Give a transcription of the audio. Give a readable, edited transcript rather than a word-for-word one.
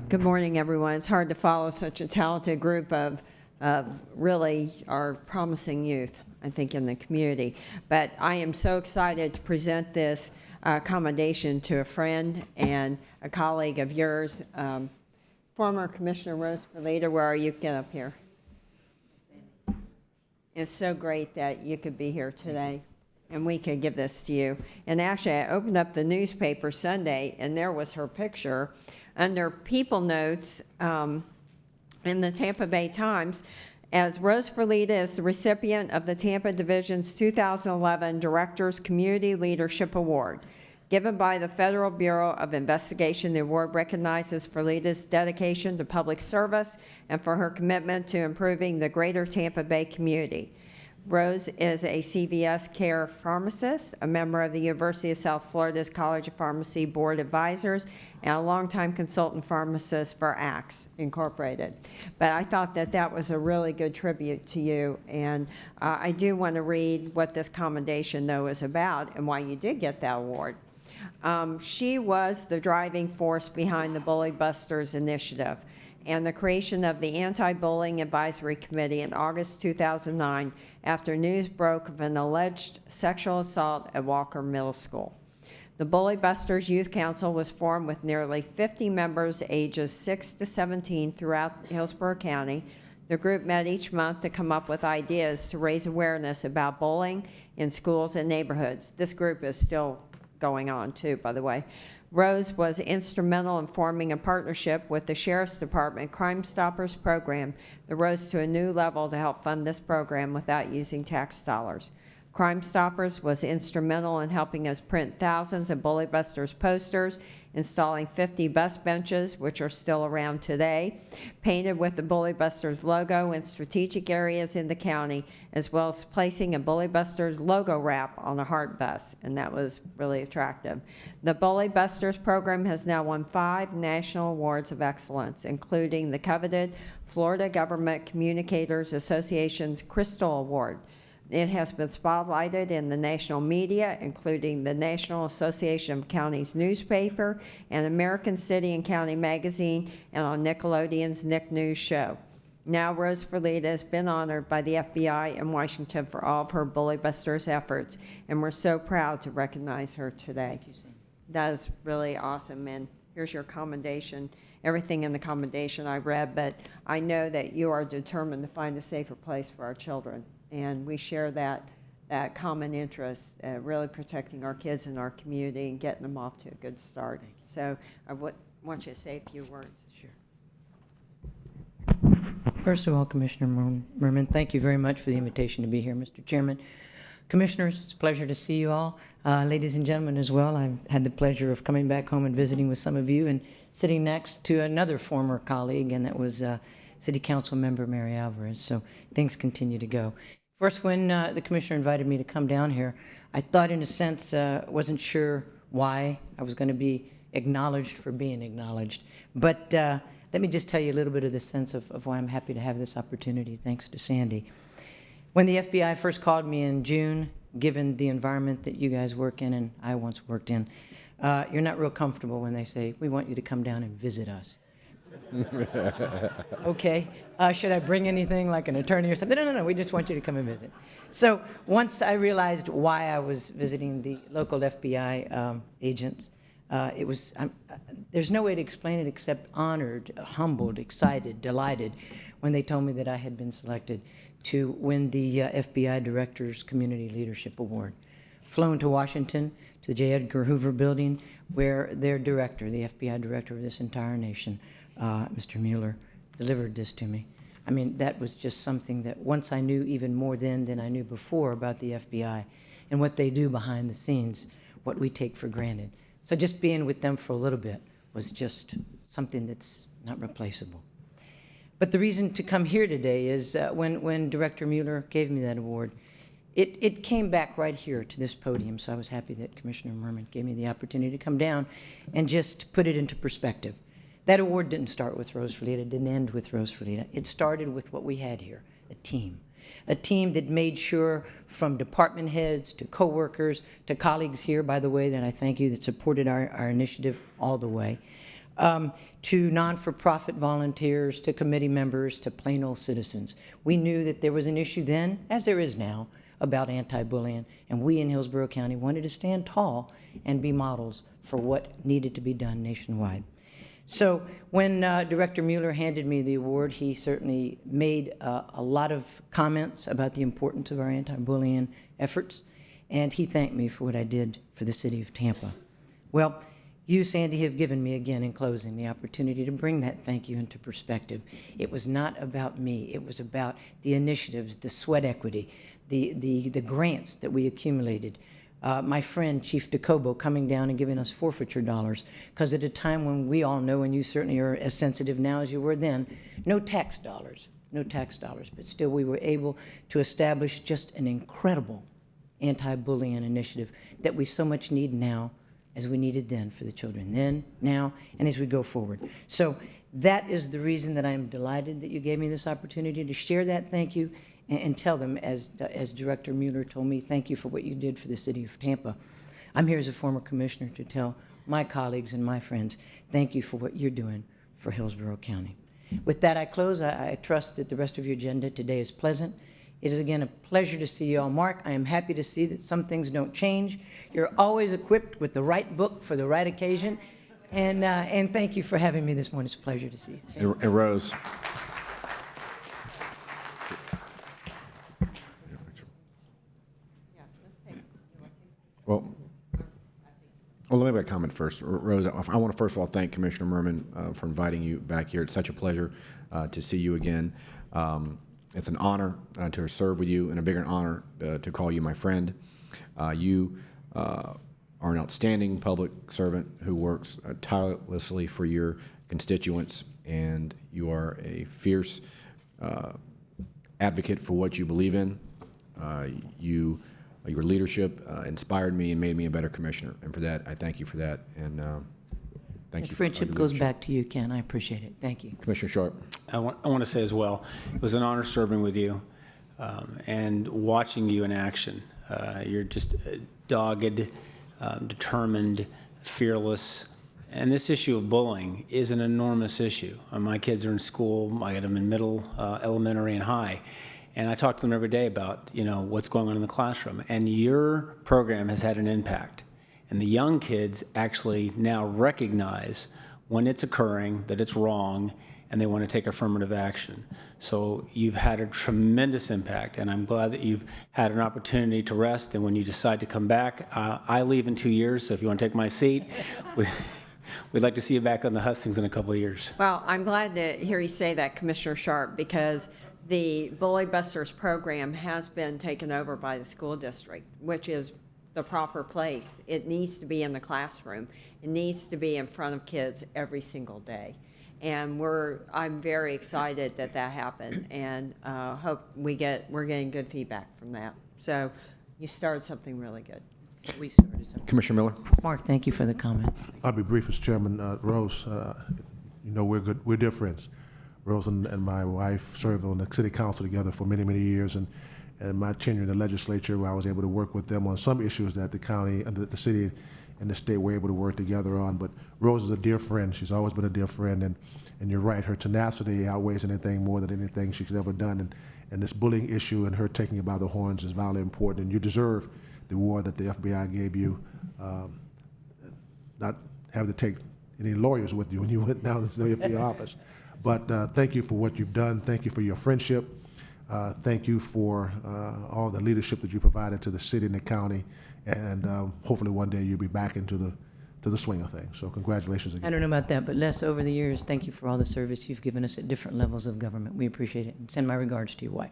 Good morning, everyone. It's hard to follow such a talented group of really our promising youth, I think, in the community. But I am so excited to present this commendation to a friend and a colleague of yours, former Commissioner Rose Ferlita. Where are you? Get up here. It's so great that you could be here today and we could give this to you. And actually, I opened up the newspaper Sunday and there was her picture under People Notes in the Tampa Bay Times, as Rose Ferlita is the recipient of the Tampa Division's 2011 Directors Community Leadership Award. Given by the Federal Bureau of Investigation, the award recognizes Ferlita's dedication to public service and for her commitment to improving the greater Tampa Bay community. Rose is a CVS Care pharmacist, a member of the University of South Florida's College of Pharmacy Board Advisors, and a longtime consultant pharmacist for ACTS Incorporated. But I thought that that was a really good tribute to you, and I do want to read what this commendation, though, is about and why you did get that award. She was the driving force behind the Bully Busters initiative and the creation of the Anti-Bullying Advisory Committee in August 2009 after news broke of an alleged sexual assault at Walker Middle School. The Bully Busters Youth Council was formed with nearly 50 members ages 6 to 17 throughout Hillsborough County. The group met each month to come up with ideas to raise awareness about bullying in schools and neighborhoods. This group is still going on too, by the way. Rose was instrumental in forming a partnership with the Sheriff's Department Crime Stoppers program that rose to a new level to help fund this program without using tax dollars. Crime Stoppers was instrumental in helping us print thousands of Bully Busters posters, installing 50 bus benches, which are still around today, painted with the Bully Busters logo in strategic areas in the county, as well as placing a Bully Busters logo wrap on a Heart bus, and that was really attractive. The Bully Busters program has now won 5 national awards of excellence, including the coveted Florida Government Communicators Association's Crystal Award. It has been spotlighted in the national media, including the National Association of Counties newspaper and American City and County magazine, and on Nickelodeon's Nick News show. Now Rose Ferlita has been honored by the FBI in Washington for all of her Bully Busters efforts, and we're so proud to recognize her today. Thank you, Sam. That is really awesome, and here's your commendation. Everything in the commendation I read, but I know that you are determined to find a safer place for our children. And we share that common interest, really protecting our kids in our community and getting them off to a good start. So I want you to say a few words. Sure. First of all, Commissioner Murman, thank you very much for the invitation to be here, Mr. Chairman. Commissioners, it's a pleasure to see you all. Ladies and gentlemen as well, I've had the pleasure of coming back home and visiting with some of you and sitting next to another former colleague, and that was City Council member Mary Alvarez. So things continue to go. First, when the commissioner invited me to come down here, I thought, in a sense, wasn't sure why I was going to be acknowledged for being acknowledged. But let me just tell you a little bit of the sense of why I'm happy to have this opportunity, thanks to Sandy. When the FBI first called me in June, given the environment that you guys work in and I once worked in, you're not real comfortable when they say, we want you to come down and visit us. Okay, should I bring anything like an attorney or something? No, we just want you to come and visit. So once I realized why I was visiting the local FBI agents, there's no way to explain it except honored, humbled, excited, delighted when they told me that I had been selected to win the FBI Directors Community Leadership Award. Flown to Washington, to the J. Edgar Hoover building, where their director, the FBI director of this entire nation, Mr. Mueller, delivered this to me. I mean, that was just something that once I knew even more then than I knew before about the FBI and what they do behind the scenes, what we take for granted. So just being with them for a little bit was just something that's not replaceable. But the reason to come here today is when Director Mueller gave me that award, it came back right here to this podium, so I was happy that Commissioner Murman gave me the opportunity to come down and just put it into perspective. That award didn't start with Rose Ferlita, it didn't end with Rose Ferlita. It started with what we had here, a team that made sure, from department heads to coworkers to colleagues here, by the way, that I thank you, that supported our initiative all the way, to non-for-profit volunteers, to committee members, to plain old citizens. We knew that there was an issue then, as there is now, about anti-bullying, and we in Hillsborough County wanted to stand tall and be models for what needed to be done nationwide. So when Director Mueller handed me the award, he certainly made a lot of comments about the importance of our anti-bullying efforts, and he thanked me for what I did for the city of Tampa. Well, you, Sandy, have given me again in closing the opportunity to bring that thank you into perspective. It was not about me. It was about the initiatives, the sweat equity, the grants that we accumulated. My friend, Chief DeCobo, coming down and giving us forfeiture dollars, because at a time when we all know, and you certainly are as sensitive now as you were then, no tax dollars, but still we were able to establish just an incredible anti-bullying initiative that we so much need now as we needed then for the children, then, now, and as we go forward. So that is the reason that I am delighted that you gave me this opportunity to share that thank you and tell them, as Director Mueller told me, thank you for what you did for the city of Tampa. I'm here as a former commissioner to tell my colleagues and my friends, thank you for what you're doing for Hillsborough County. With that, I close. I trust that the rest of your agenda today is pleasant. It is again a pleasure to see you all. Mark, I am happy to see that some things don't change. You're always equipped with the right book for the right occasion. And thank you for having me this morning. It's a pleasure to see you. And Rose. Well, let me make a comment first. Rose, I want to first of all thank Commissioner Murman for inviting you back here. It's such a pleasure to see you again. It's an honor to serve with you, and a bigger honor to call you my friend. You are an outstanding public servant who works tirelessly for your constituents, and you are a fierce advocate for what you believe in. Your leadership inspired me and made me a better commissioner, and for that, I thank you for that, and thank you. Friendship goes back to you, Ken. I appreciate it. Thank you. Commissioner Sharp. I want to say as well, it was an honor serving with you and watching you in action. You're just dogged, determined, fearless, and this issue of bullying is an enormous issue. My kids are in school. I got them in middle, elementary, and high. And I talk to them every day about, what's going on in the classroom. And your program has had an impact. And the young kids actually now recognize when it's occurring, that it's wrong, and they want to take affirmative action. So you've had a tremendous impact, and I'm glad that you've had an opportunity to rest. And when you decide to come back, I leave in 2 years, so if you want to take my seat, we'd like to see you back on the hustings in a couple of years. Well, I'm glad to hear you say that, Commissioner Sharp, because the Bully Busters program has been taken over by the school district, which is the proper place. It needs to be in the classroom. It needs to be in front of kids every single day. And I'm very excited that happened, and hope we're getting good feedback from that. So you started something really good. We started something. Commissioner Miller. Mark, thank you for the comments. I'll be brief, Mr. Chairman. Rose, we're dear friends. Rose and my wife served on the city council together for many, many years, and my tenure in the legislature, where I was able to work with them on some issues that the county, the city, and the state were able to work together on. But Rose is a dear friend. She's always been a dear friend, and you're right, her tenacity outweighs anything more than anything she's ever done. And this bullying issue and her taking it by the horns is vitally important, and you deserve the award that the FBI gave you, not having to take any lawyers with you when you went down to the FBI office. But thank you for what you've done. Thank you for your friendship. Thank you for all the leadership that you provided to the city and the county. And hopefully one day you'll be back into the swing of things. So congratulations again. I don't know about that, but Les, over the years, thank you for all the service you've given us at different levels of government. We appreciate it. And send my regards to your wife.